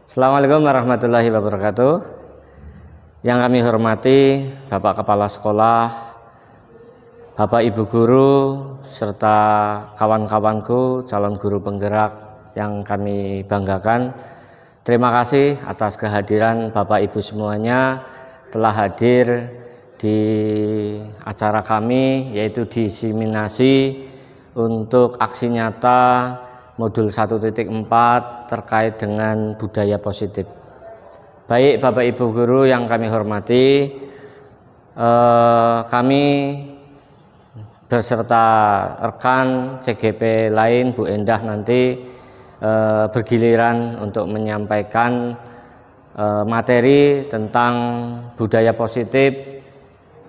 Assalamualaikum warahmatullahi wabarakatuh. Yang kami hormati Bapak Kepala Sekolah, Bapak Ibu Guru, serta kawan-kawanku calon guru penggerak yang kami banggakan. Terima kasih atas kehadiran Bapak Ibu semuanya telah hadir di acara kami, yaitu diseminasi untuk aksi nyata modul 1.4 terkait dengan budaya positif. Baik Bapak Ibu Guru yang kami hormati, kami beserta rekan CGP lain, Bu Endah nanti bergiliran untuk menyampaikan materi tentang budaya positif,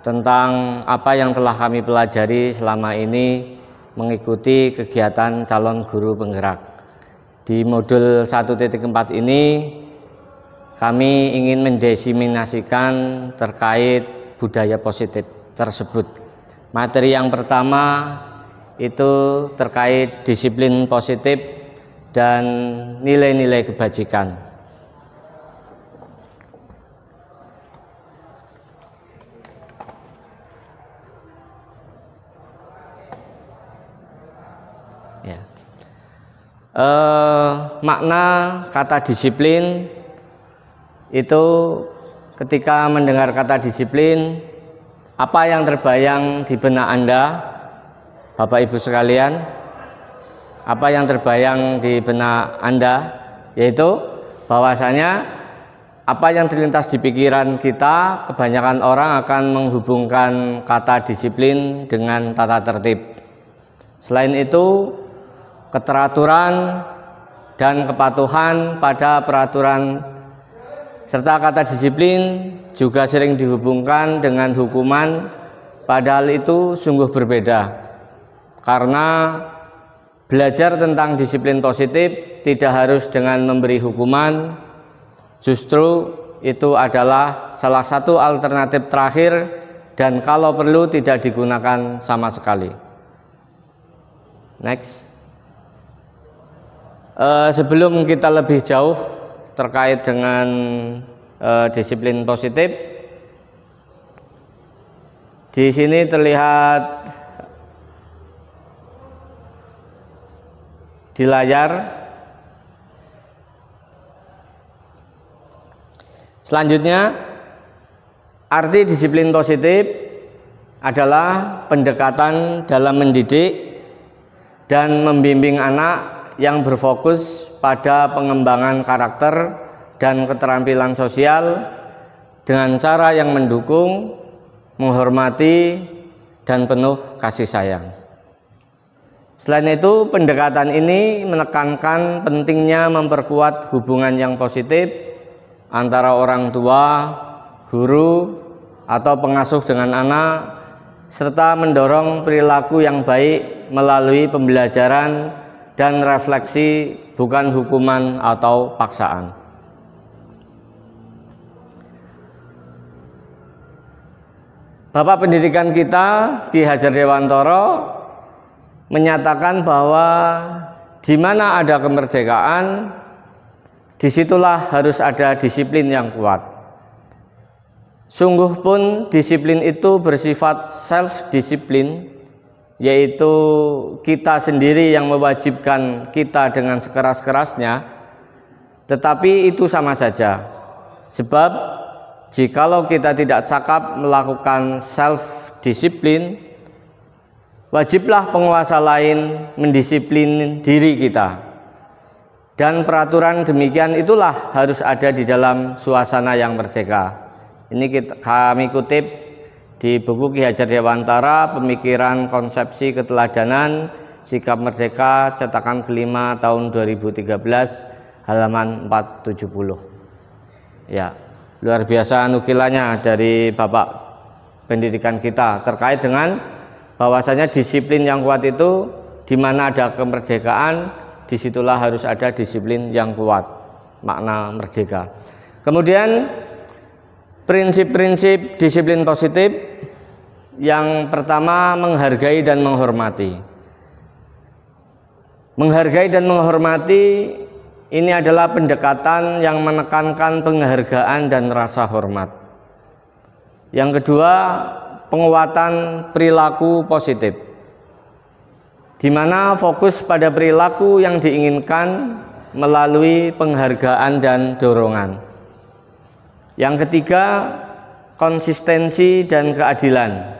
tentang apa yang telah kami pelajari selama ini mengikuti kegiatan calon guru penggerak. Di modul 1.4 ini kami ingin mendiseminasikan terkait budaya positif tersebut. Materi yang pertama itu terkait disiplin positif dan nilai-nilai kebajikan. Makna kata disiplin itu, ketika mendengar kata disiplin, apa yang terbayang di benak Anda, Bapak Ibu sekalian? Apa yang terbayang di benak Anda? Yaitu bahwasanya apa yang terlintas di pikiran kita, kebanyakan orang akan menghubungkan kata disiplin dengan tata tertib. Selain itu, keteraturan dan kepatuhan pada peraturan serta kata disiplin juga sering dihubungkan dengan hukuman, padahal itu sungguh berbeda. Karena belajar tentang disiplin positif tidak harus dengan memberi hukuman, justru itu adalah salah satu alternatif terakhir dan kalau perlu tidak digunakan sama sekali. Next. Sebelum kita lebih jauh terkait dengan disiplin positif, di sini terlihat di layar. Selanjutnya, arti disiplin positif adalah pendekatan dalam mendidik dan membimbing anak yang berfokus pada pengembangan karakter dan keterampilan sosial dengan cara yang mendukung, menghormati, dan penuh kasih sayang. Selain itu, pendekatan ini menekankan pentingnya memperkuat hubungan yang positif antara orang tua, guru, atau pengasuh dengan anak, serta mendorong perilaku yang baik melalui pembelajaran dan refleksi, bukan hukuman atau paksaan. Bapak pendidikan kita, Ki Hajar Dewantara, menyatakan bahwa di mana ada kemerdekaan, disitulah harus ada disiplin yang kuat. Sungguh pun disiplin itu bersifat self-disiplin, yaitu kita sendiri yang mewajibkan kita dengan sekeras-kerasnya, tetapi itu sama saja. Sebab jikalau kita tidak cakap melakukan self-disiplin, wajiblah penguasa lain mendisiplin diri kita. Dan peraturan demikian itulah harus ada di dalam suasana yang merdeka. Ini kami kutip di buku Ki Hajar Dewantara, Pemikiran Konsepsi Keteladanan Sikap Merdeka, cetakan kelima tahun 2013, halaman 470. Ya, luar biasa nukilannya dari Bapak pendidikan kita terkait dengan bahwasanya disiplin yang kuat itu, di mana ada kemerdekaan, disitulah harus ada disiplin yang kuat, makna merdeka. Kemudian prinsip-prinsip disiplin positif. Yang pertama, menghargai dan menghormati. Menghargai dan menghormati ini adalah pendekatan yang menekankan penghargaan dan rasa hormat. Yang kedua, penguatan perilaku positif, di mana fokus pada perilaku yang diinginkan melalui penghargaan dan dorongan. Yang ketiga, konsistensi dan keadilan,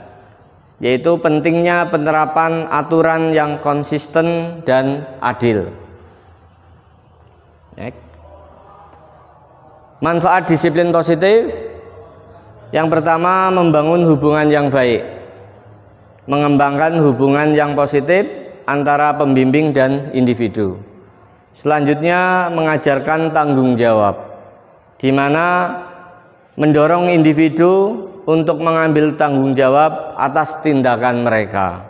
yaitu pentingnya penerapan aturan yang konsisten dan adil. Manfaat disiplin positif, yang pertama, membangun hubungan yang baik, mengembangkan hubungan yang positif antara pembimbing dan individu. Selanjutnya, mengajarkan tanggung jawab, di mana mendorong individu untuk mengambil tanggung jawab atas tindakan mereka.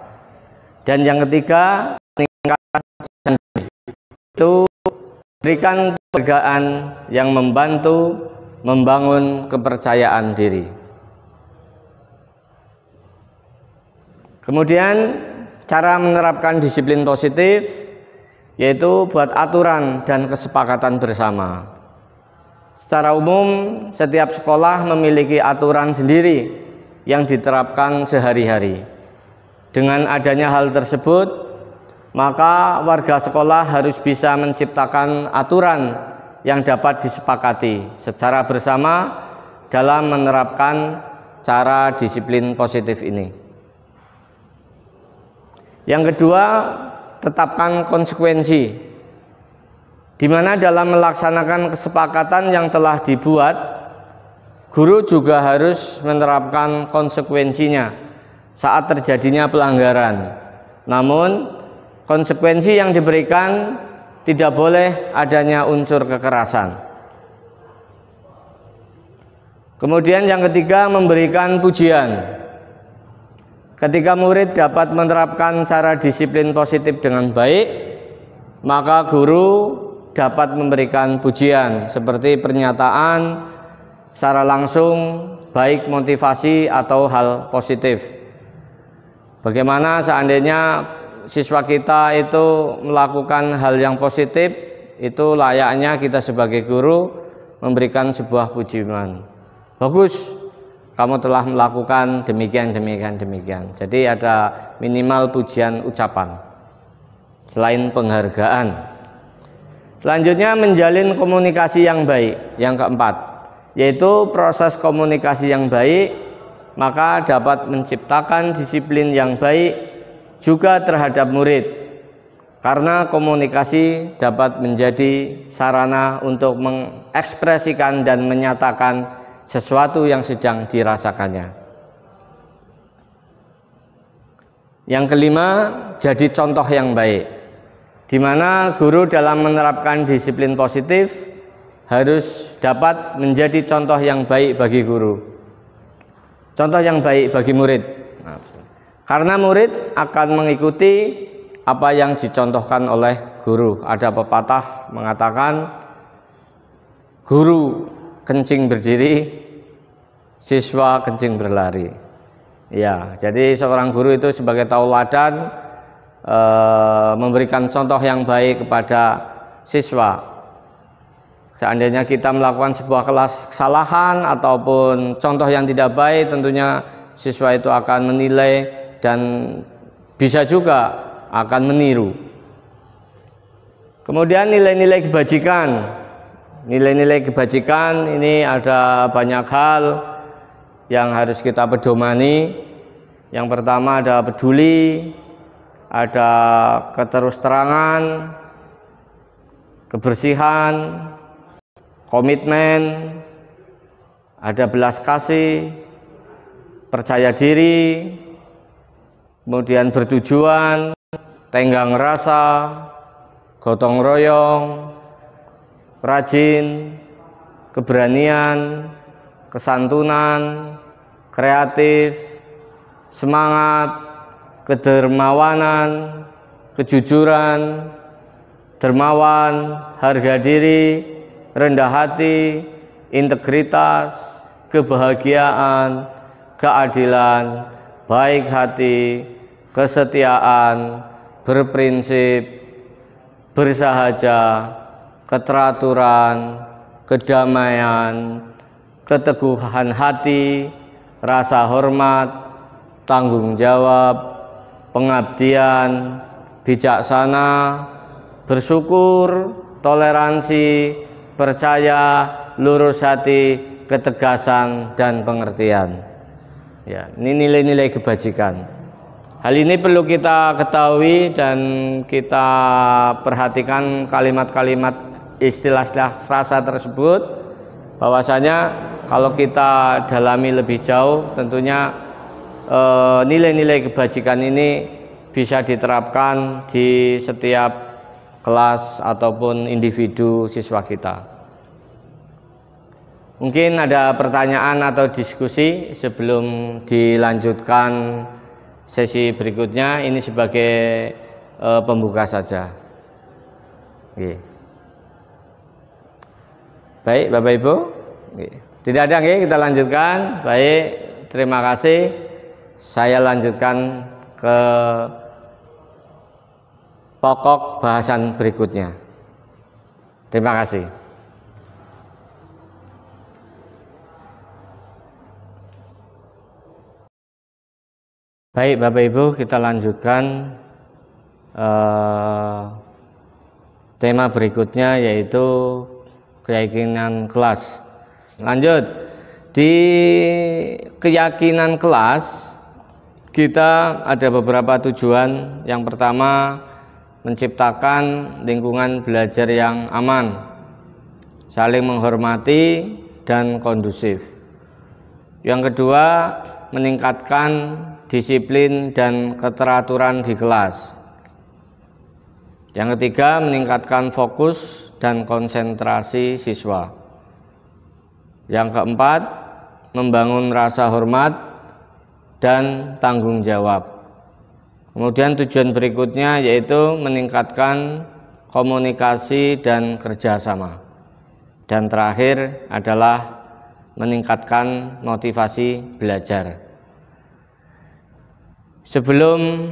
Dan yang ketiga, meningkatkan itu berikan penghargaan yang membantu membangun kepercayaan diri. Kemudian cara menerapkan disiplin positif, yaitu buat aturan dan kesepakatan bersama. Secara umum, setiap sekolah memiliki aturan sendiri yang diterapkan sehari-hari. Dengan adanya hal tersebut, maka warga sekolah harus bisa menciptakan aturan yang dapat disepakati secara bersama dalam menerapkan cara disiplin positif ini. Yang kedua, tetapkan konsekuensi, di mana dalam melaksanakan kesepakatan yang telah dibuat, guru juga harus menerapkan konsekuensinya saat terjadinya pelanggaran. Namun, konsekuensi yang diberikan tidak boleh adanya unsur kekerasan. Kemudian yang ketiga, memberikan pujian. Ketika murid dapat menerapkan cara disiplin positif dengan baik, maka guru dapat memberikan pujian seperti pernyataan secara langsung, baik motivasi atau hal positif. Bagaimana seandainya siswa kita itu melakukan hal yang positif, itu layaknya kita sebagai guru memberikan sebuah pujian. Bagus, kamu telah melakukan demikian. Jadi ada minimal pujian ucapan selain penghargaan. Selanjutnya, menjalin komunikasi yang baik. Yang keempat, yaitu proses komunikasi yang baik, maka dapat menciptakan disiplin yang baik juga terhadap murid, karena komunikasi dapat menjadi sarana untuk mengekspresikan dan menyatakan sesuatu yang sedang dirasakannya. Yang kelima, jadi contoh yang baik, di mana guru dalam menerapkan disiplin positif harus dapat menjadi contoh yang baik bagi guru, contoh yang baik bagi murid. Karena murid akan mengikuti apa yang dicontohkan oleh guru. Ada pepatah mengatakan, guru kencing berdiri, siswa kencing berlari. Ya, jadi seorang guru itu sebagai tauladan memberikan contoh yang baik kepada siswa. Seandainya kita melakukan sebuah kesalahan ataupun contoh yang tidak baik, tentunya siswa itu akan menilai dan bisa juga akan meniru. Kemudian nilai-nilai kebajikan. Nilai-nilai kebajikan ini ada banyak hal yang harus kita pedomani. Yang pertama ada peduli, ada keterusterangan, kebersihan, komitmen, ada belas kasih, percaya diri, kemudian bertujuan, tenggang rasa, gotong royong, rajin, keberanian, kesantunan, kreatif, semangat, kedermawanan, kejujuran, dermawan, harga diri, rendah hati, integritas, kebahagiaan, keadilan, baik hati, kesetiaan, berprinsip, bersahaja, keteraturan, kedamaian, keteguhan hati, rasa hormat, tanggung jawab, pengabdian, bijaksana, bersyukur, toleransi, percaya, lurus hati, ketegasan, dan pengertian. Ya, ini nilai-nilai kebajikan. Hal ini perlu kita ketahui dan kita perhatikan kalimat-kalimat istilah-istilah frasa tersebut, bahwasanya kalau kita dalami lebih jauh tentunya nilai-nilai kebajikan ini bisa diterapkan di setiap kelas ataupun individu siswa kita. Mungkin ada pertanyaan atau diskusi sebelum dilanjutkan sesi berikutnya. Ini sebagai pembuka saja. Oke. Baik Bapak Ibu, tidak ada, kita lanjutkan. Baik, terima kasih. Saya lanjutkan ke pokok bahasan berikutnya. Terima kasih. Baik Bapak Ibu, kita lanjutkan tema berikutnya, yaitu keyakinan kelas. Lanjut, di keyakinan kelas kita ada beberapa tujuan. Yang pertama, menciptakan lingkungan belajar yang aman, saling menghormati dan kondusif. Yang kedua, meningkatkan disiplin dan keteraturan di kelas. Yang ketiga, meningkatkan fokus dan konsentrasi siswa. Yang keempat, membangun rasa hormat dan tanggung jawab. Kemudian tujuan berikutnya yaitu meningkatkan komunikasi dan kerjasama. Dan terakhir adalah meningkatkan motivasi belajar. Sebelum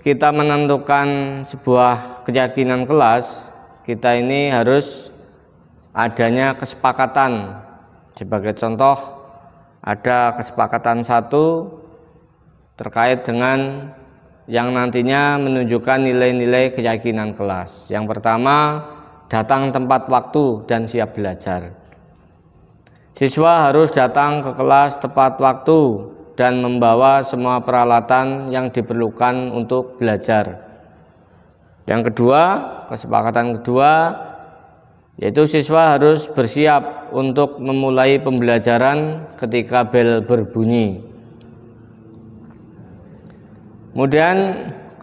kita menentukan sebuah keyakinan kelas, kita ini harus adanya kesepakatan. Sebagai contoh, ada kesepakatan satu terkait dengan yang nantinya menunjukkan nilai-nilai keyakinan kelas. Yang pertama, datang tepat waktu dan siap belajar. Siswa harus datang ke kelas tepat waktu dan membawa semua peralatan yang diperlukan untuk belajar. Yang kedua, kesepakatan kedua, yaitu siswa harus bersiap untuk memulai pembelajaran ketika bel berbunyi. Kemudian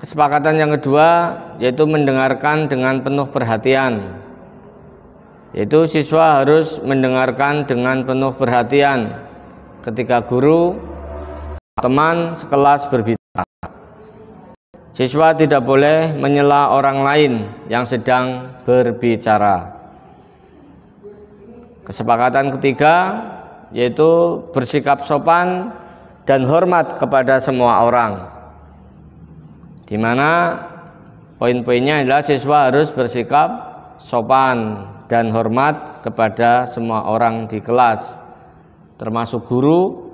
kesepakatan yang kedua yaitu mendengarkan dengan penuh perhatian. Yaitu siswa harus mendengarkan dengan penuh perhatian ketika guru, teman sekelas berbicara. Siswa tidak boleh menyela orang lain yang sedang berbicara. Kesepakatan ketiga yaitu bersikap sopan dan hormat kepada semua orang, di mana poin-poinnya adalah siswa harus bersikap sopan dan hormat kepada semua orang di kelas, termasuk guru,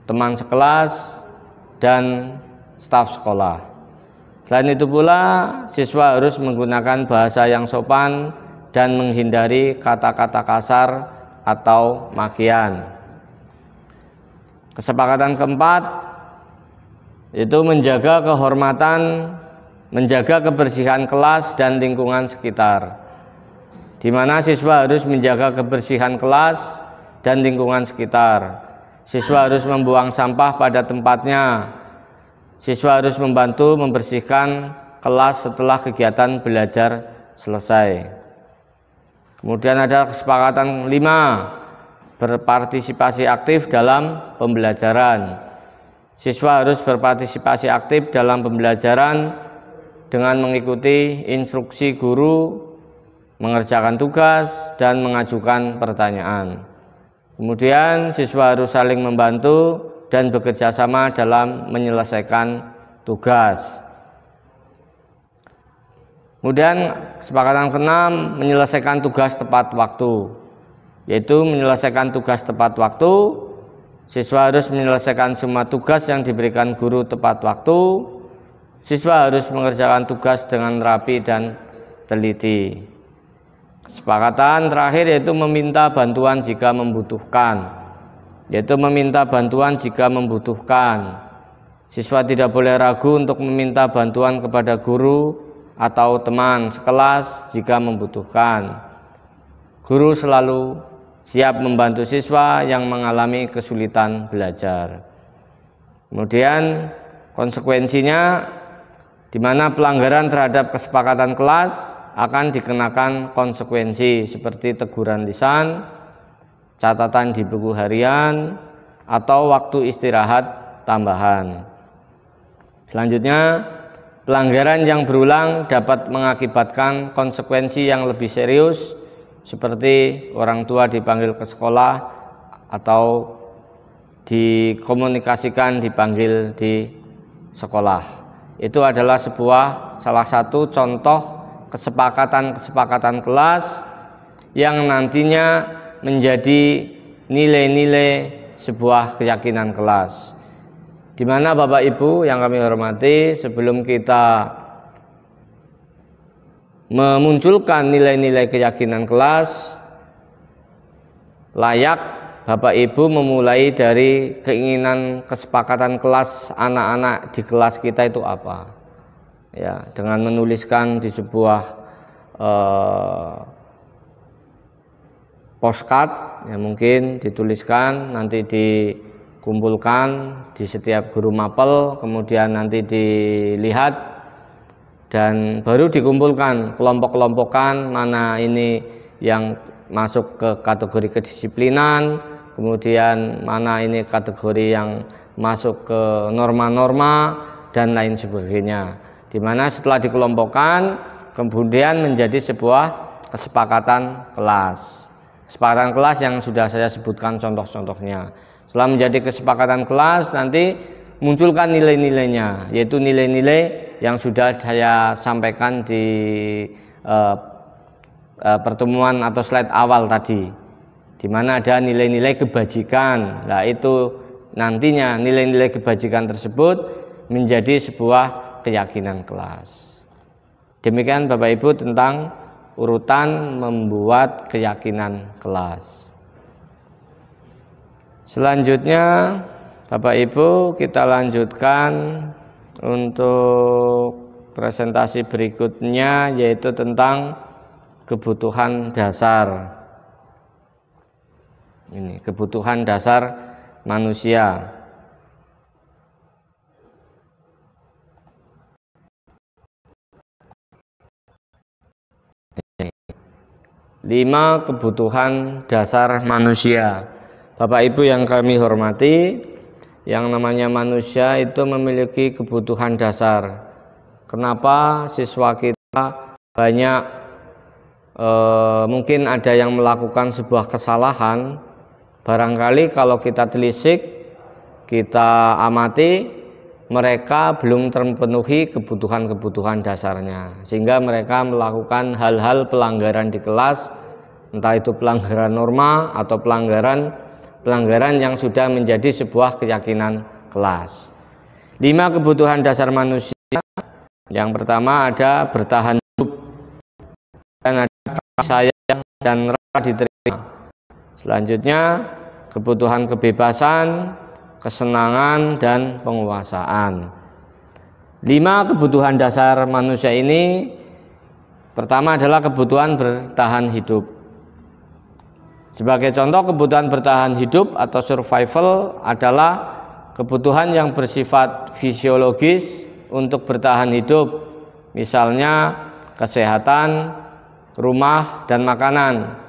teman sekelas, dan staf sekolah. Selain itu pula, siswa harus menggunakan bahasa yang sopan dan menghindari kata-kata kasar atau makian. Kesepakatan keempat yaitu menjaga kehormatan, menjaga kebersihan kelas dan lingkungan sekitar, di mana siswa harus menjaga kebersihan kelas dan lingkungan sekitar. Siswa harus membuang sampah pada tempatnya. Siswa harus membantu membersihkan kelas setelah kegiatan belajar selesai. Kemudian ada kesepakatan 5, berpartisipasi aktif dalam pembelajaran. Siswa harus berpartisipasi aktif dalam pembelajaran dengan mengikuti instruksi guru, mengerjakan tugas, dan mengajukan pertanyaan. Kemudian siswa harus saling membantu dan bekerja sama dalam menyelesaikan tugas. Kemudian kesepakatan keenam, menyelesaikan tugas tepat waktu, yaitu menyelesaikan tugas tepat waktu. Siswa harus menyelesaikan semua tugas yang diberikan guru tepat waktu. Siswa harus mengerjakan tugas dengan rapi dan teliti. Kesepakatan terakhir yaitu meminta bantuan jika membutuhkan, Siswa tidak boleh ragu untuk meminta bantuan kepada guru atau teman sekelas jika membutuhkan. Guru selalu siap membantu siswa yang mengalami kesulitan belajar. Kemudian konsekuensinya, di mana pelanggaran terhadap kesepakatan kelas akan dikenakan konsekuensi seperti teguran lisan, catatan di buku harian, atau waktu istirahat tambahan. Selanjutnya, pelanggaran yang berulang dapat mengakibatkan konsekuensi yang lebih serius, seperti orang tua dipanggil ke sekolah atau dikomunikasikan dipanggil di sekolah. Itu adalah salah satu contoh kesepakatan kelas yang nantinya menjadi nilai-nilai sebuah keyakinan kelas. Di mana Bapak Ibu yang kami hormati, sebelum kita memunculkan nilai-nilai keyakinan kelas, layak Bapak Ibu memulai dari keinginan kesepakatan kelas anak-anak di kelas kita itu apa. Ya, dengan menuliskan di sebuah postcard, ya mungkin dituliskan, nanti dikumpulkan di setiap guru mapel, kemudian nanti dilihat dan baru dikumpulkan, kelompok-kelompokan mana ini yang masuk ke kategori kedisiplinan, kemudian mana ini kategori yang masuk ke norma-norma dan lain sebagainya. Di mana setelah dikelompokkan kemudian menjadi sebuah kesepakatan kelas. Kesepakatan kelas yang sudah saya sebutkan contoh-contohnya. Setelah menjadi kesepakatan kelas, nanti munculkan nilai-nilainya, yaitu nilai-nilai yang sudah saya sampaikan di pertemuan atau slide awal tadi, di mana ada nilai-nilai kebajikan. Nah, itu nantinya nilai-nilai kebajikan tersebut menjadi sebuah keyakinan kelas. Demikian Bapak Ibu tentang urutan membuat keyakinan kelas. Selanjutnya Bapak Ibu, kita lanjutkan untuk presentasi berikutnya, yaitu tentang kebutuhan dasar. Ini kebutuhan dasar manusia. 5 kebutuhan dasar manusia. Bapak Ibu yang kami hormati, yang namanya manusia itu memiliki kebutuhan dasar. Kenapa siswa kita banyak mungkin ada yang melakukan sebuah kesalahan, barangkali kalau kita telisik, kita amati, mereka belum terpenuhi kebutuhan-kebutuhan dasarnya, sehingga mereka melakukan hal-hal pelanggaran di kelas, entah itu pelanggaran norma atau pelanggaran yang sudah menjadi sebuah keyakinan kelas. 5 kebutuhan dasar manusia. Yang pertama ada bertahan hidup, dan ada kasih sayang dan rasa diterima. Selanjutnya kebutuhan kebebasan, kesenangan dan penguasaan. 5 kebutuhan dasar manusia ini, pertama adalah kebutuhan bertahan hidup. Sebagai contoh, kebutuhan bertahan hidup atau survival adalah kebutuhan yang bersifat fisiologis untuk bertahan hidup, misalnya kesehatan, rumah, dan makanan.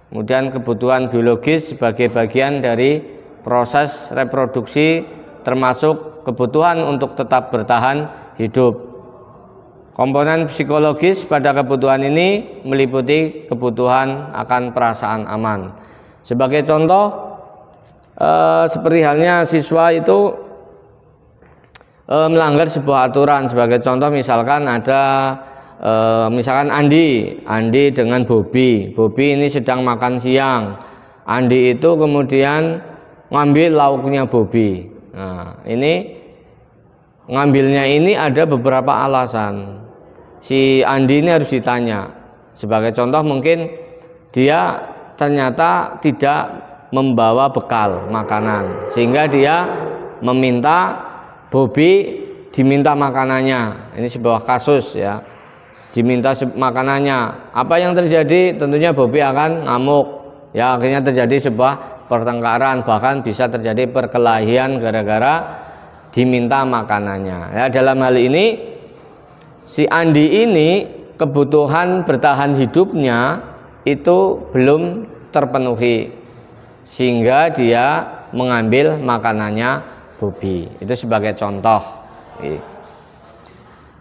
Kemudian kebutuhan biologis sebagai bagian dari proses reproduksi, termasuk kebutuhan untuk tetap bertahan hidup. Komponen psikologis pada kebutuhan ini meliputi kebutuhan akan perasaan aman. Sebagai contoh, seperti halnya siswa itu melanggar sebuah aturan. Sebagai contoh, misalkan ada misalkan Andi dengan Bobby ini sedang makan siang. Andi itu kemudian ngambil lauknya Bobby. Nah, ini ngambilnya ini ada beberapa alasan. Si Andi ini harus ditanya. Sebagai contoh, mungkin dia ternyata tidak membawa bekal makanan, sehingga dia meminta Bobby diminta makanannya. Ini sebuah kasus ya. Diminta makanannya, apa yang terjadi? Tentunya Bobby akan ngamuk ya, akhirnya terjadi sebuah pertengkaran, bahkan bisa terjadi perkelahian gara-gara diminta makanannya ya. Dalam hal ini si Andi ini kebutuhan bertahan hidupnya itu belum terpenuhi, sehingga dia mengambil makanannya Bobby. Itu sebagai contoh.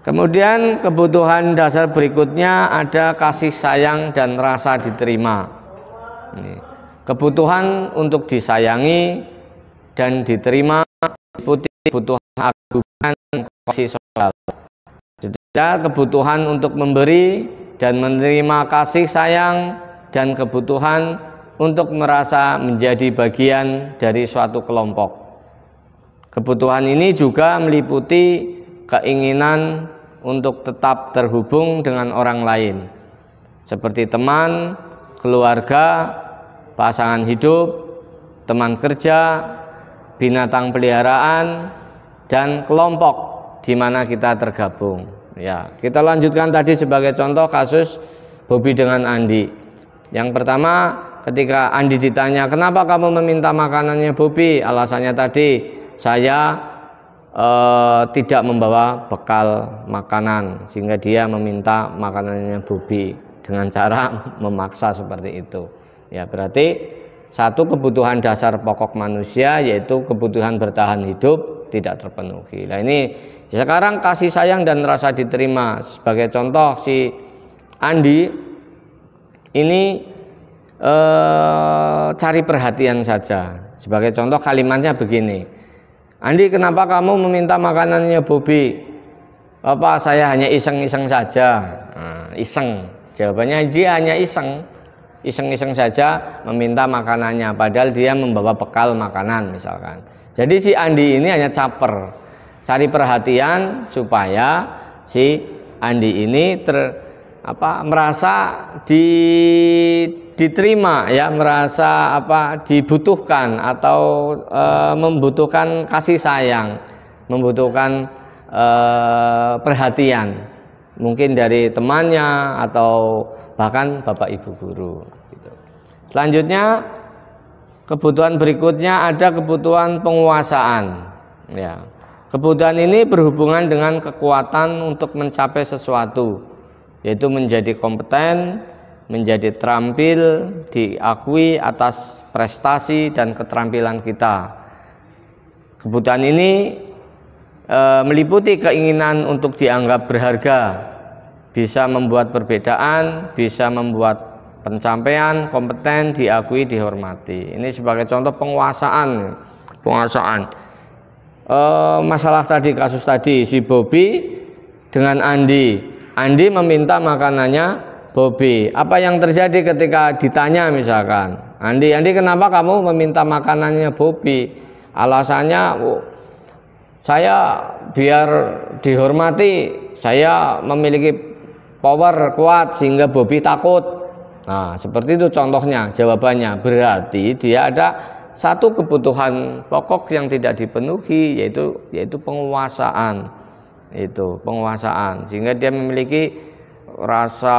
Kemudian kebutuhan dasar berikutnya ada kasih sayang dan rasa diterima. Kebutuhan untuk disayangi dan diterima meliputi kebutuhan aguman kasih sosial. Ada kebutuhan untuk memberi dan menerima kasih sayang dan kebutuhan untuk merasa menjadi bagian dari suatu kelompok. Kebutuhan ini juga meliputi keinginan untuk tetap terhubung dengan orang lain, seperti teman, keluarga, pasangan hidup, teman kerja, binatang peliharaan, dan kelompok di mana kita tergabung. Ya, kita lanjutkan tadi sebagai contoh kasus Bobby dengan Andi. Yang pertama, ketika Andi ditanya, kenapa kamu meminta makanannya Bobby? Alasannya tadi, saya tidak membawa bekal makanan, sehingga dia meminta makanannya Bobby dengan cara memaksa seperti itu. Ya, berarti satu kebutuhan dasar pokok manusia, yaitu kebutuhan bertahan hidup, tidak terpenuhi. Nah, ini sekarang kasih sayang dan rasa diterima. Sebagai contoh, si Andi ini cari perhatian saja. Sebagai contoh kalimatnya begini, Andi, kenapa kamu meminta makanannya Bobby? Apa, saya hanya iseng-iseng saja. Nah, iseng. Jawabannya dia hanya iseng-iseng saja meminta makanannya, padahal dia membawa bekal makanan misalkan. Jadi si Andi ini hanya caper, cari perhatian supaya si Andi ini merasa diterima ya, merasa dibutuhkan atau membutuhkan kasih sayang, membutuhkan perhatian, mungkin dari temannya atau bahkan bapak ibu guru gitu. Selanjutnya, kebutuhan berikutnya ada kebutuhan penguasaan ya. Kebutuhan ini berhubungan dengan kekuatan untuk mencapai sesuatu, yaitu menjadi kompeten, menjadi terampil, diakui atas prestasi dan keterampilan kita. Kebutuhan ini meliputi keinginan untuk dianggap berharga, bisa membuat perbedaan, bisa membuat pencapaian, kompeten, diakui, dihormati. Ini sebagai contoh penguasaan. Masalah tadi, kasus tadi, si Bobby dengan Andi meminta makanannya Bobby. Apa yang terjadi ketika ditanya misalkan, Andi, kenapa kamu meminta makanannya Bobby? Alasannya, saya biar dihormati, saya memiliki power kuat sehingga Bobby takut. Nah, seperti itu contohnya, jawabannya. Berarti dia ada satu kebutuhan pokok yang tidak dipenuhi, yaitu penguasaan. Itu penguasaan, sehingga dia memiliki rasa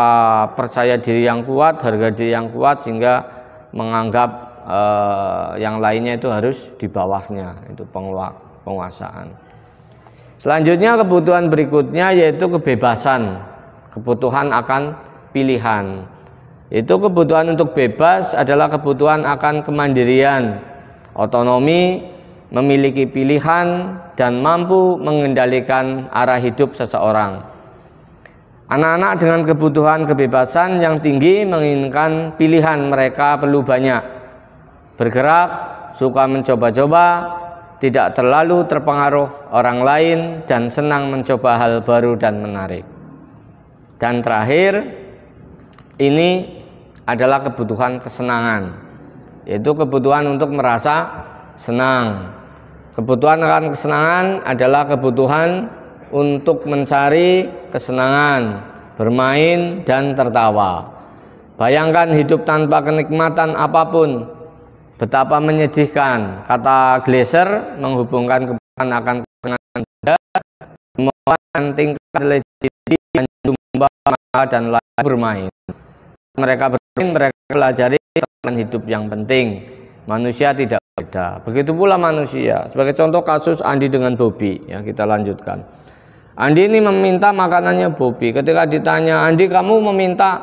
percaya diri yang kuat, harga diri yang kuat, sehingga menganggap yang lainnya itu harus di bawahnya. Itu penguasaan. Selanjutnya, kebutuhan berikutnya yaitu kebebasan, kebutuhan akan pilihan. Itu kebutuhan untuk bebas adalah kebutuhan akan kemandirian, otonomi, memiliki pilihan, dan mampu mengendalikan arah hidup seseorang. Anak-anak dengan kebutuhan kebebasan yang tinggi menginginkan pilihan, mereka perlu banyak bergerak, suka mencoba-coba, tidak terlalu terpengaruh orang lain, dan senang mencoba hal baru dan menarik. Dan terakhir, ini adalah kebutuhan kesenangan, yaitu kebutuhan untuk merasa senang. Kebutuhan akan kesenangan adalah kebutuhan untuk mencari kesenangan, bermain dan tertawa. Bayangkan hidup tanpa kenikmatan apapun, betapa menyedihkan. Kata Gleiser menghubungkan kebutuhan akan kesenangan kemauan tingkat selebriti dan jumlah dan lain bermain. Mereka bermain, mereka pelajari tentang hidup yang penting. Manusia tidak beda. Begitu pula manusia. Sebagai contoh kasus Andi dengan Bobby, ya, kita lanjutkan. Andi ini meminta makanannya Bobby. Ketika ditanya, Andi, kamu meminta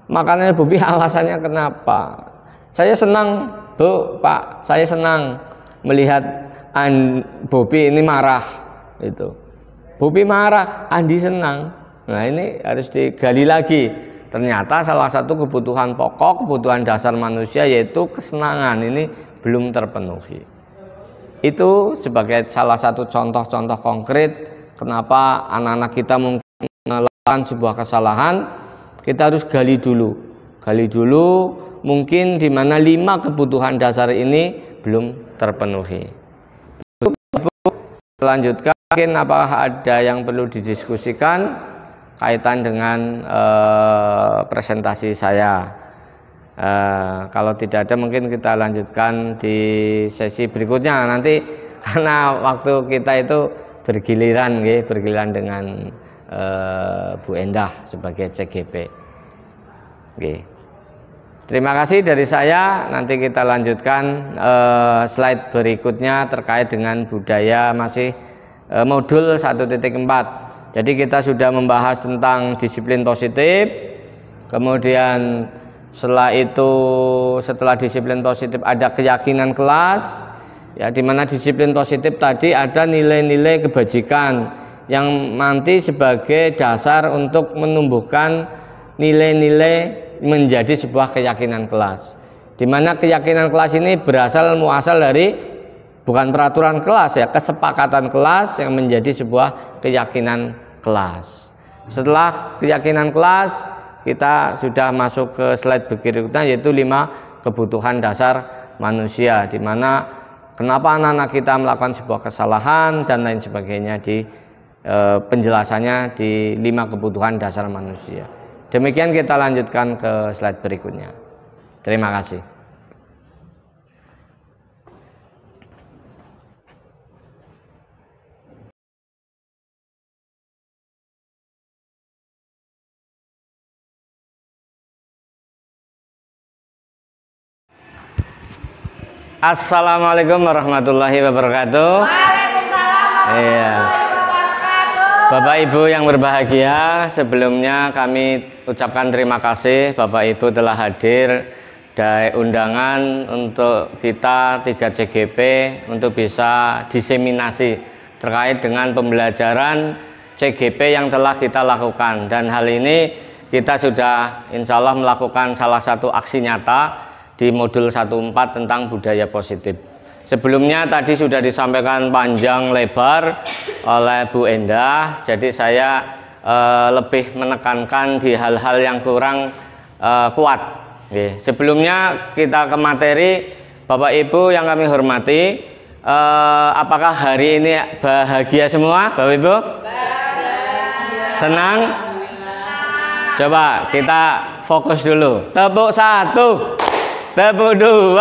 makanannya Bobby, alasannya kenapa? Saya senang, Bu, Pak. Saya senang melihat Bobby ini marah. Itu. Bobby marah, Andi senang. Nah, ini harus digali lagi. Ternyata salah satu kebutuhan pokok, kebutuhan dasar manusia yaitu kesenangan ini belum terpenuhi. Itu sebagai salah satu contoh-contoh konkret kenapa anak-anak kita mungkin melakukan sebuah kesalahan. Kita harus gali dulu mungkin di mana 5 kebutuhan dasar ini belum terpenuhi. Lanjutkan, mungkin apakah ada yang perlu didiskusikan kaitan dengan presentasi saya. Kalau tidak ada, mungkin kita lanjutkan di sesi berikutnya nanti, karena waktu kita itu bergiliran dengan Bu Endah sebagai CGP. Terima kasih dari saya. Nanti kita lanjutkan slide berikutnya terkait dengan budaya, masih modul 1.4. Jadi kita sudah membahas tentang disiplin positif. Kemudian setelah disiplin positif ada keyakinan kelas, ya, di mana disiplin positif tadi ada nilai-nilai kebajikan yang nanti sebagai dasar untuk menumbuhkan nilai-nilai menjadi sebuah keyakinan kelas. Di mana keyakinan kelas ini muasal dari bukan peraturan kelas, ya, kesepakatan kelas yang menjadi sebuah keyakinan kelas. Setelah keyakinan kelas, kita sudah masuk ke slide berikutnya, yaitu 5 kebutuhan dasar manusia, di mana kenapa anak-anak kita melakukan sebuah kesalahan dan lain sebagainya, di penjelasannya di 5 kebutuhan dasar manusia. Demikian, kita lanjutkan ke slide berikutnya. Terima kasih. Assalamualaikum warahmatullahi wabarakatuh. Waalaikumsalam warahmatullahi wabarakatuh. Bapak Ibu yang berbahagia, sebelumnya kami ucapkan terima kasih Bapak Ibu telah hadir dari undangan untuk kita 3 CGP untuk bisa diseminasi terkait dengan pembelajaran CGP yang telah kita lakukan. Dan hal ini kita sudah insya Allah melakukan salah satu aksi nyata di modul 1.4 tentang budaya positif. Sebelumnya tadi sudah disampaikan panjang lebar oleh Bu Endah, jadi saya lebih menekankan di hal-hal yang kurang kuat. Sebelumnya kita ke materi, Bapak Ibu yang kami hormati, apakah hari ini bahagia semua, Bapak Ibu? Senang? Coba kita fokus dulu. Tepuk 1. Tepuk 2,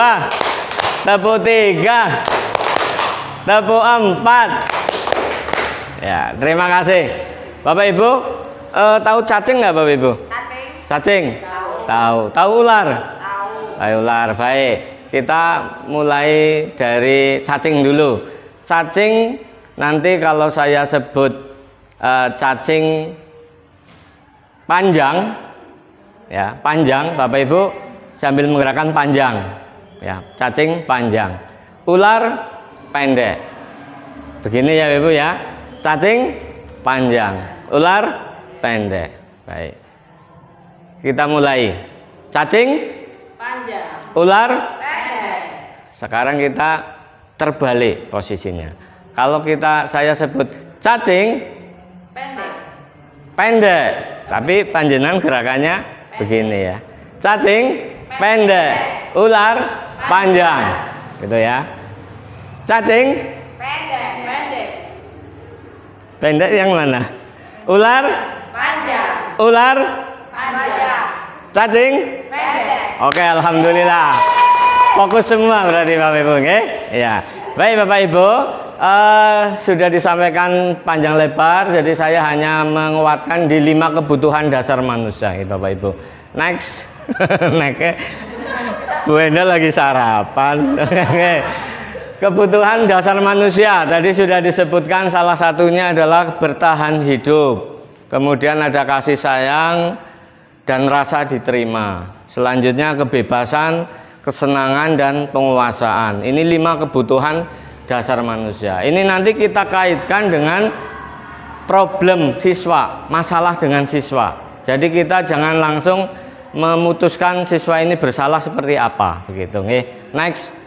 tepuk 3, tepuk 4. Ya, terima kasih. Bapak Ibu, tahu cacing nggak Bapak Ibu? Cacing? Tahu ular? Tahu ular, baik. Kita mulai dari cacing dulu. Cacing, nanti kalau saya sebut cacing panjang, ya, panjang, Bapak Ibu sambil menggerakkan panjang, ya, cacing panjang, ular pendek. Begini ya Ibu ya, cacing panjang, ular pendek. Baik, kita mulai. Cacing panjang, ular pendek. Sekarang kita terbalik posisinya. Kalau saya sebut cacing pendek, pendek, tapi panjenengan gerakannya begini ya. Cacing pendek, ular panjang, gitu ya. Cacing pendek. Pendek yang mana? Ular Panjang. Ular Panjang. Cacing Pendek. Oke, alhamdulillah. Fokus semua berarti Bapak Ibu, oke? Ya. Baik Bapak Ibu, sudah disampaikan panjang lebar, jadi saya hanya menguatkan di 5 kebutuhan dasar manusia, gitu, Bapak Ibu. Next. Next. Bu Enda lagi sarapan. Kebutuhan dasar manusia tadi sudah disebutkan, salah satunya adalah bertahan hidup. Kemudian ada kasih sayang dan rasa diterima. Selanjutnya kebebasan, kesenangan dan penguasaan. Ini 5 kebutuhan dasar manusia. Ini nanti kita kaitkan dengan problem siswa, masalah dengan siswa. Jadi kita jangan langsung memutuskan siswa ini bersalah seperti apa, begitu. Next.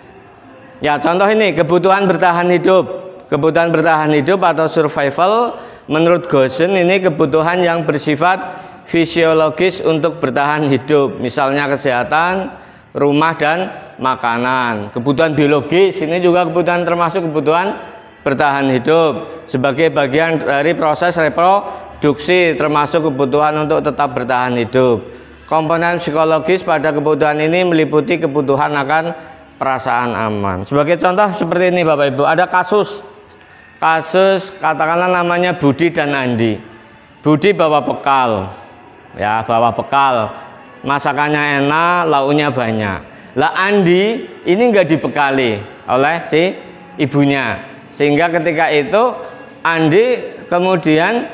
Ya, contoh ini kebutuhan bertahan hidup. Kebutuhan bertahan hidup atau survival menurut Goosen ini kebutuhan yang bersifat fisiologis untuk bertahan hidup. Misalnya kesehatan, rumah dan makanan. Kebutuhan biologis ini juga kebutuhan termasuk kebutuhan bertahan hidup sebagai bagian dari proses reproduksi, termasuk kebutuhan untuk tetap bertahan hidup. Komponen psikologis pada kebutuhan ini meliputi kebutuhan akan perasaan aman. Sebagai contoh seperti ini Bapak Ibu, ada kasus katakanlah namanya Budi dan Andi. Budi bawa bekal, ya, bawa bekal, masakannya enak, lauknya banyak. Lah Andi ini nggak dibekali oleh si ibunya, sehingga ketika itu Andi kemudian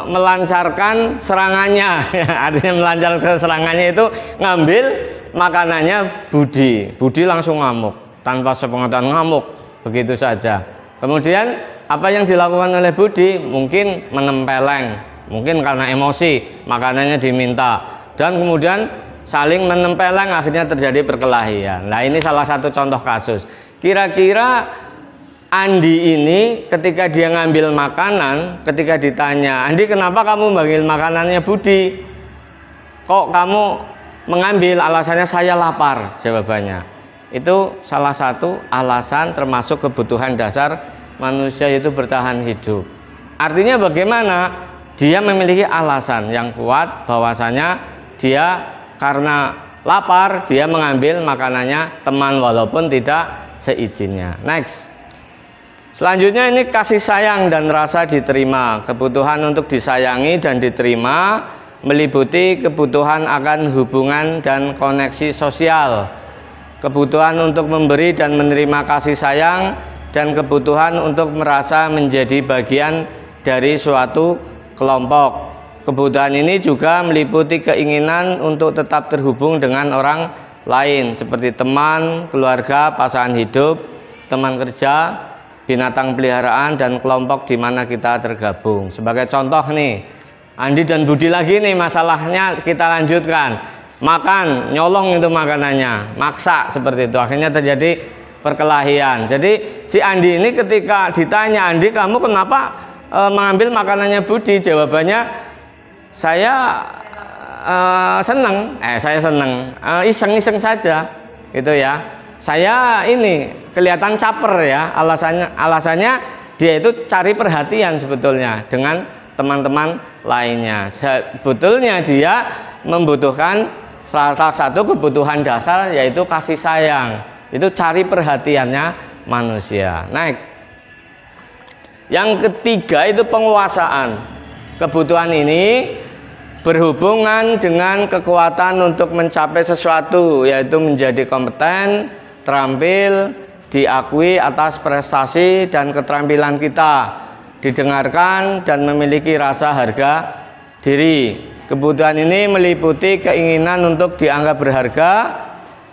melancarkan serangannya. Artinya melancarkan serangannya itu ngambil makanannya Budi. Budi langsung ngamuk, tanpa sepengetahuan ngamuk begitu saja. Kemudian apa yang dilakukan oleh Budi? Mungkin menempeleng, mungkin karena emosi makanannya diminta, dan kemudian saling menempeleng, akhirnya terjadi perkelahian. Nah, ini salah satu contoh kasus. Kira-kira Andi ini ketika dia ngambil makanan, ketika ditanya, Andi kenapa kamu manggil makanannya Budi? Kok kamu mengambil? Alasannya saya lapar, jawabannya. Itu salah satu alasan termasuk kebutuhan dasar manusia, yaitu bertahan hidup. Artinya bagaimana? Dia memiliki alasan yang kuat bahwasanya dia karena lapar dia mengambil makanannya teman walaupun tidak seizinnya. Next. Selanjutnya ini kasih sayang dan rasa diterima. Kebutuhan untuk disayangi dan diterima meliputi kebutuhan akan hubungan dan koneksi sosial, kebutuhan untuk memberi dan menerima kasih sayang, dan kebutuhan untuk merasa menjadi bagian dari suatu kelompok. Kebutuhan ini juga meliputi keinginan untuk tetap terhubung dengan orang lain seperti teman, keluarga, pasangan hidup, teman kerja, binatang peliharaan, dan kelompok di mana kita tergabung. Sebagai contoh nih, Andi dan Budi lagi nih masalahnya, kita lanjutkan. Makan, nyolong itu makanannya, maksa seperti itu, akhirnya terjadi perkelahian. Jadi si Andi ini ketika ditanya, Andi kamu kenapa mengambil makanannya Budi? Jawabannya, saya seneng, iseng-iseng saja, gitu ya. Saya ini kelihatan caper ya, alasannya dia itu cari perhatian sebetulnya dengan teman-teman lainnya. Sebetulnya dia membutuhkan salah satu kebutuhan dasar, yaitu kasih sayang. Itu cari perhatiannya manusia. Naik. Yang ketiga itu penguasaan. Kebutuhan ini berhubungan dengan kekuatan untuk mencapai sesuatu, yaitu menjadi kompeten, terampil, diakui atas prestasi dan keterampilan kita, didengarkan dan memiliki rasa harga diri. Kebutuhan ini meliputi keinginan untuk dianggap berharga,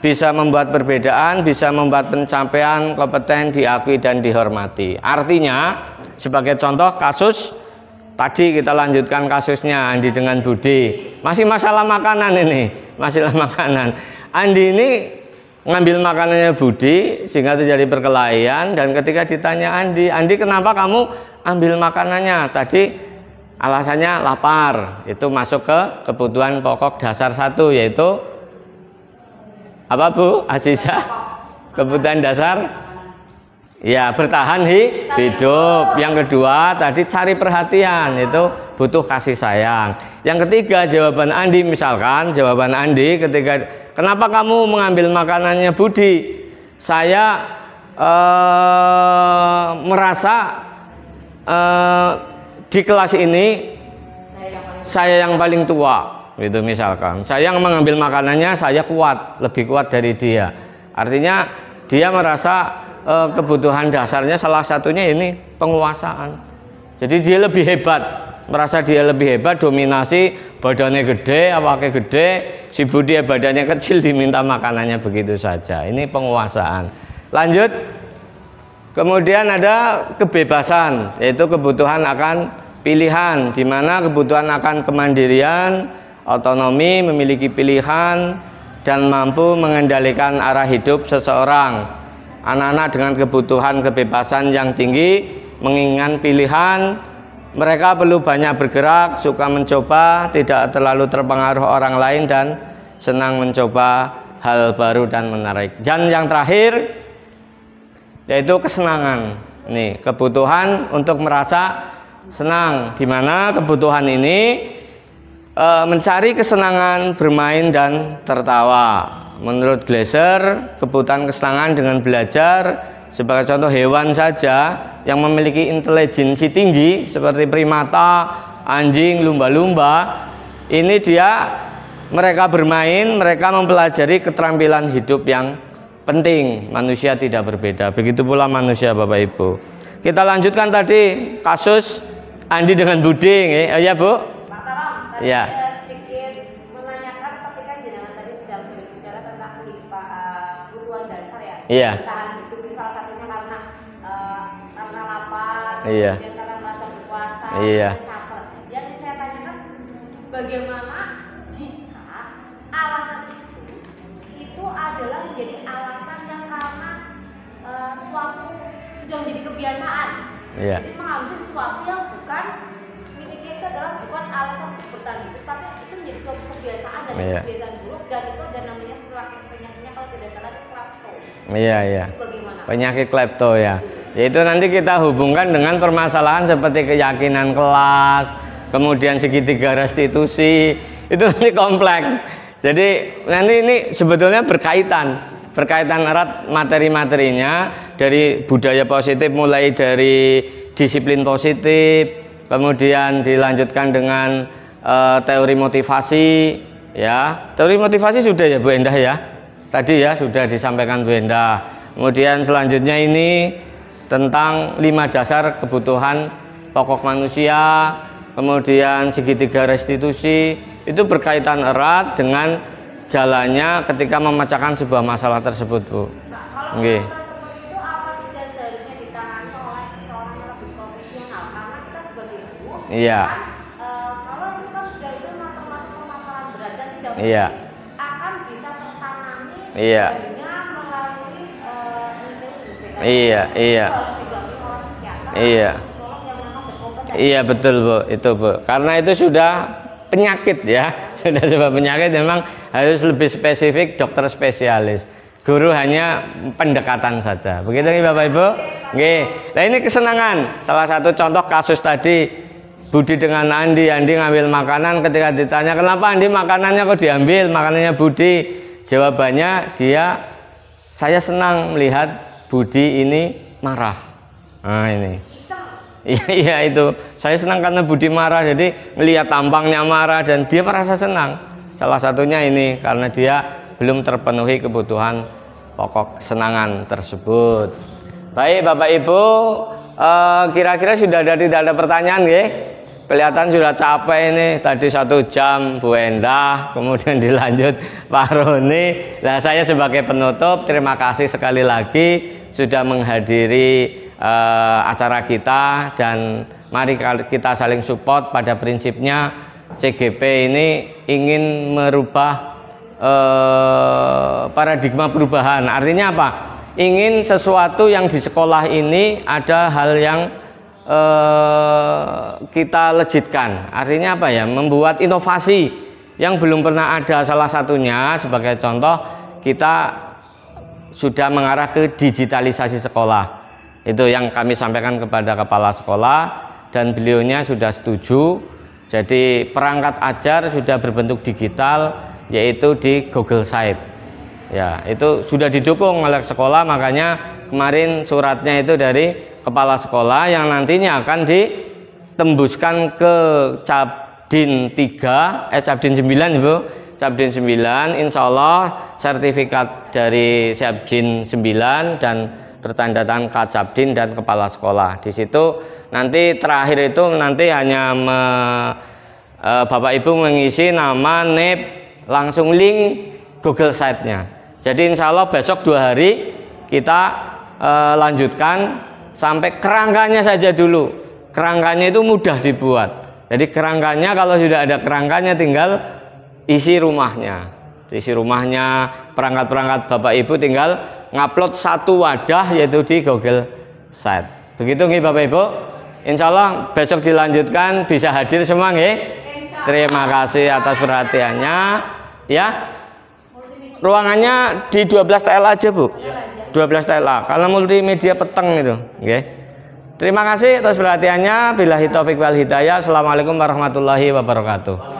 bisa membuat perbedaan, bisa membuat pencapaian kompeten, diakui dan dihormati. Artinya, sebagai contoh kasus tadi kita lanjutkan kasusnya Andi dengan Budi. Masih masalah makanan ini, masalah makanan. Andi ini ngambil makanannya Budi sehingga terjadi perkelahian, dan ketika ditanya Andi kenapa kamu ambil makanannya? Tadi Alasannya lapar, itu masuk ke kebutuhan pokok dasar 1, yaitu apa Bu Aziza? Kebutuhan dasar ya bertahan hidup. Yang kedua tadi cari perhatian, itu butuh kasih sayang. Yang ketiga jawaban Andi, misalkan jawaban Andi ketika kenapa kamu mengambil makanannya Budi? Saya merasa di kelas ini saya yang paling tua, gitu misalkan. Saya yang mengambil makanannya, saya kuat, lebih kuat dari dia. Artinya dia merasa kebutuhan dasarnya salah satunya ini penguasaan. Jadi dia lebih hebat, merasa dia lebih hebat, dominasi, badannya gede, awaknya gede, si Budi badannya kecil diminta makanannya begitu saja. Ini penguasaan. Lanjut. Kemudian ada kebebasan, yaitu kebutuhan akan pilihan, di mana kebutuhan akan kemandirian, otonomi, memiliki pilihan, dan mampu mengendalikan arah hidup seseorang. Anak-anak dengan kebutuhan kebebasan yang tinggi, menginginkan pilihan, mereka perlu banyak bergerak, suka mencoba, tidak terlalu terpengaruh orang lain, dan senang mencoba hal baru dan menarik. Dan yang terakhir yaitu kesenangan. Nih, kebutuhan untuk merasa senang, di mana kebutuhan ini mencari kesenangan bermain dan tertawa. Menurut Glasser, kebutuhan kesenangan dengan belajar, sebagai contoh hewan saja yang memiliki intelijensi tinggi seperti primata, anjing, lumba-lumba, ini mereka bermain, mereka mempelajari keterampilan hidup yang penting. Manusia tidak berbeda, begitu pula manusia Bapak Ibu. Kita lanjutkan tadi kasus Andi dengan Budi, ya Bu? Pak Karam, tadi ya. saya sedikit menanyakan ketika jenengan tadi sedang berbicara tentang kebutuhan dasar ya. Iya. Bertahan hidup salah satunya karena lapar, Iya. kemudian karena merasa berkuasa, Iya. caper. Yang saya tanyakan, bagaimana jika alasan itu adalah menjadi alasan yang karena suatu sudah menjadi kebiasaan. Iya. Jadi mengambil sesuatu yang bukan miliknya, itu adalah bukan alasan untuk bertahan hidup, tapi itu menjadi suatu kebiasaan dan Iya. kebiasaan buruk, dan itu ada namanya penyakitnya kalau tidak salah itu klepto. Iya, iya. Bagaimana? Penyakit klepto ya. Yaitu nanti kita hubungkan dengan permasalahan seperti keyakinan kelas, kemudian segitiga restitusi, itu nanti kompleks. Jadi nanti ini sebetulnya berkaitan erat materi-materinya, dari budaya positif, mulai dari disiplin positif, kemudian dilanjutkan dengan teori motivasi, ya. Teori motivasi sudah ya Bu Endah ya, tadi ya sudah disampaikan Bu Endah. Kemudian selanjutnya ini tentang 5 dasar kebutuhan pokok manusia, kemudian segitiga restitusi, itu berkaitan erat dengan jalannya ketika memecahkan sebuah masalah tersebut, Bu. Nah, kalau Nggih. tersebut itu apa tidak seharusnya ditangani oleh seseorang yang lebih profesional, karena kita sebagai guru Iya. kalau kita sudah itu termasuk permasalahan berat dan tidak Iya. akan bisa tertangani Iya. dengan melalui BPKB. Iya, iya. Itu harus didampingi oleh psikiater, Iya. psikolog yang memang berkompeten. Iya betul Bu, itu Bu. Karena itu sudah penyakit ya, sudah sebab penyakit, memang harus lebih spesifik, dokter spesialis. Guru hanya pendekatan saja. Begitu nih Bapak Ibu. Oke. Nah ini kesenangan. Salah satu contoh kasus tadi Budi dengan Andi ngambil makanan, ketika ditanya kenapa Andi makanannya kok diambil, makanannya Budi, jawabannya saya senang melihat Budi ini marah. Nah ini. Iya itu, saya senang karena Budi marah, jadi melihat tampangnya marah dan dia merasa senang. Salah satunya ini karena dia belum terpenuhi kebutuhan pokok kesenangan tersebut. Baik Bapak Ibu, kira-kira sudah tidak ada pertanyaan ya? Kelihatan sudah capek ini, tadi 1 jam Bu Endah, kemudian dilanjut Pak Roni. Nah saya sebagai penutup, terima kasih sekali lagi sudah menghadiri acara kita, dan mari kita saling support. Pada prinsipnya CGP ini ingin merubah paradigma perubahan. Artinya apa? Ingin sesuatu yang di sekolah ini ada hal yang kita lejitkan. Artinya apa ya? Membuat inovasi yang belum pernah ada. Salah satunya sebagai contoh, kita sudah mengarah ke digitalisasi sekolah. Itu yang kami sampaikan kepada kepala sekolah dan beliaunya sudah setuju. Jadi perangkat ajar sudah berbentuk digital, yaitu di Google Site. Ya, itu sudah didukung oleh sekolah, makanya kemarin suratnya itu dari kepala sekolah yang nantinya akan ditembuskan ke Cabdin 3, Cabdin 9 Ibu. Cabdin 9 insya Allah sertifikat dari Cabdin 9 dan bertanda tangan Kacabdin dan kepala sekolah. Di situ nanti terakhir itu nanti hanya Bapak Ibu mengisi nama, NIP, langsung link Google Site-nya. Jadi insya Allah besok 2 hari kita lanjutkan sampai kerangkanya saja dulu. Kerangkanya itu mudah dibuat. Jadi kerangkanya kalau sudah ada kerangkanya tinggal isi rumahnya. Isi rumahnya, perangkat-perangkat Bapak Ibu tinggal ngupload satu wadah yaitu di Google Site. Begitu nih Bapak Ibu. Insya Allah besok dilanjutkan, bisa hadir semua nih. Terima kasih atas perhatiannya. Ya. Ruangannya di 12 TL aja Bu. 12 TL. Kalau multimedia peteng itu, oke. Terima kasih atas perhatiannya. Billahi taufik wal hidayah. Assalamualaikum warahmatullahi wabarakatuh.